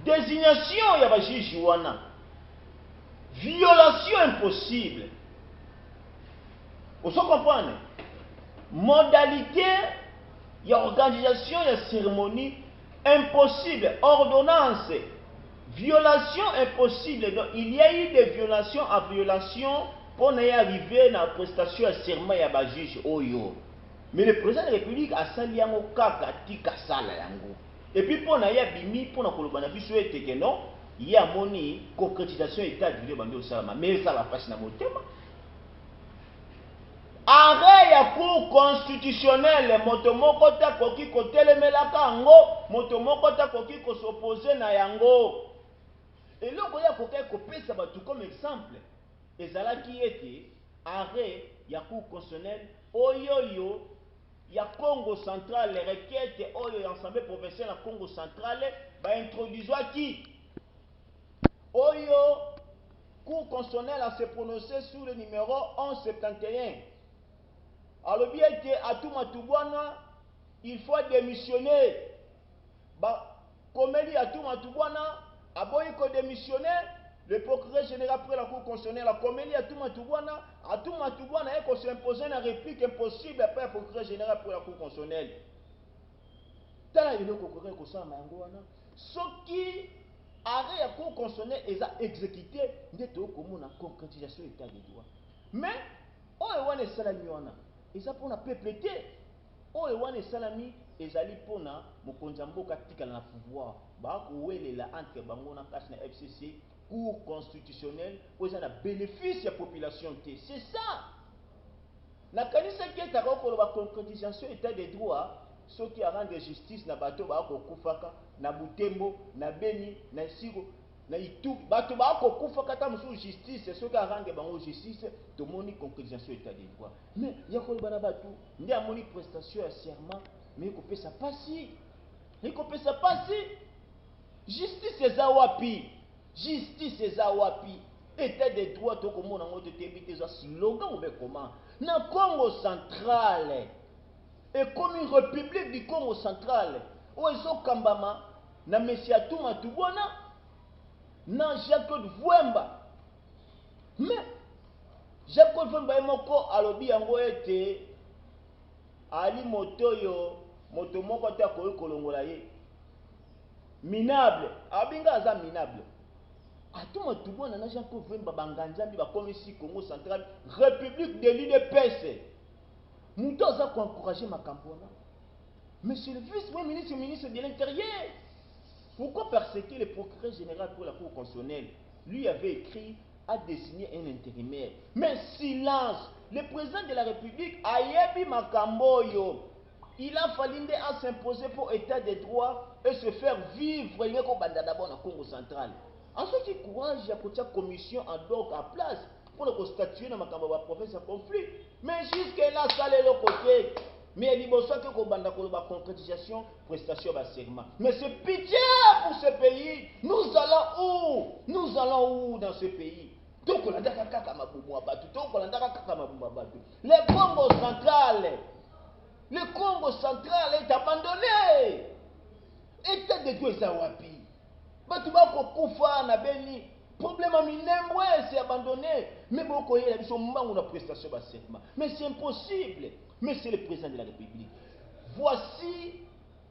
désignation ya bajuge wana, violation impossible. Vous comprenez? Modalité ya organisation ya cérémonie impossible, ordonnance, violation impossible. Donc il y a eu des violations à violation pour y arriver à la prestation à serment ya bajuge oyo. Mais le président de la République a sali yango kaka tika sala yango. Et puis pour na ya bimi pour na koloba na biso eteke non, il y a moni concrétisation état de bandi au salama. Mais ça la passe na motema. Arrêt ya cour constitutionnel moto moko ta koki kotelemelaka yango, moto moko ta koki ko s'opposer na yango. Et là koya koka kopesa batu comme exemple. Ezalaki ete arrêt ya cour constitutionnel oyoyo ya Congo central, les requêtes oyo ya Assemblée provinciale ya Congo central ba introduiswa qui oyo cour constitutionnelle a se prononcé sur le numéro 1171. Alors bien que Atuma Tubwana, il faut démissionner. Comme il dit Atuma Tubwana, aboyi ko démissionner, le procureur général après la cour constitutionnelle, comme il dit Atuma Tubwana est qu'on s'imposer une réplique impossible après le procureur général après la cour constitutionnelle. Tala il est procureur ko sa mangwana. Ce qui arrêt la cour constitutionnelle est exécuté, ndeto komona concrétisation état de droit. Mais oyo wana salami wana eza pona peuple te, oyo wana salami ezali pona mokonzi mboka tikala na pouvoir ba kowelela entre bango na kasi na FCC cour constitutionnelle oyo eza na bénéfice ya population te. C'est ça na kanisa ki ta ko ba concrétisation état de droit, ceux qui rendre justice na bato ba ko kufaka na Butembo na Beni na Siro na itu bato ba ko kufaka ta musu justice, ceux qui rendre bango justice to moni concrétisation état de droit. Mais ya ko bana bato ndi amoni prestation ya serment mais ko pesa pasi, ni ko pesa pasi. Justice eza wapi? Justice eza wapi? État de droit to ko mona ngoto tebite za slogan ou comment na Congo central et comme une république du Congo central où ils ont kambama na Messia Atuma Tubwana na Jacques Vwemba. Mais Jacques Vwemba est moko alobi yango ete ali motoyo moto moko ta ko kolongola ye minable abinga aza minable. Atuma Tubwana na Jacques Vwemba banganzambi ba komisi Congo central république de l'UDPS. Nous devons encourager ma campagne. Monsieur le vice-ministre, ministre de l'Intérieur, pourquoi persécuter le procureur général pour la Cour constitutionnelle? Lui avait écrit à désigner un intérimaire. Mais silence, le président de la République a yebi makamboyo. Il a fallu à s'imposer pour état de droit et se faire vivre d'abord dans le Congo central. Ensuite, il courage à la commission en dehors à place pour le statuer dans la province en conflit. Mais jusque-là, ça est le côté. Mais il y a concrétisation, prestation de serment. Mais c'est pitié pour ce pays. Nous allons où? Nous allons où dans ce pays? Le Congo central. Le Congo central est abandonné. État de Dieu Zawapi. Batubako Koufa na Beni. Problème à Minembwe, c'est abandonné. Mais beaucoup y a une prestation de serment. Mais c'est impossible. Monsieur le président de la République, voici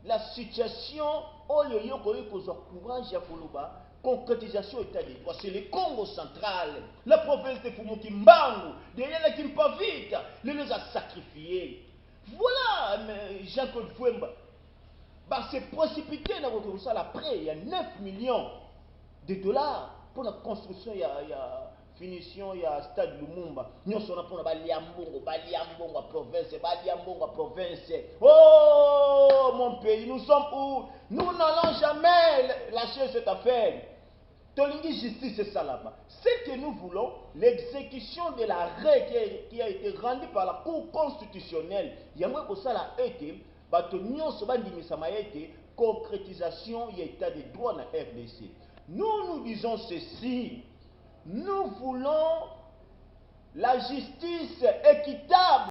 la situation où il y a courage à Koloba, concrétisation état de droit. C'est le Congo central, la province de Fumukimbangu, de Yéla Kimpavite, les a sacrifiés. Voilà, Jean-Claude Fouemba. C'est précipité dans votre salle après, il y a 9 millions de dollars pour la construction, il y a finition, il y a stade Lumumba. Nous sommes pour Baliambongo province. Oh, mon pays, nous sommes où? Nous n'allons jamais lâcher cette affaire. Tolingi justice, c'est ça là-bas. Ce que nous voulons, l'exécution de l'arrêt qui a été rendu par la Cour constitutionnelle. Il y a que ça là été, concrétisation, il y a état de droit dans la RDC. Nous disons ceci. Nous voulons la justice équitable.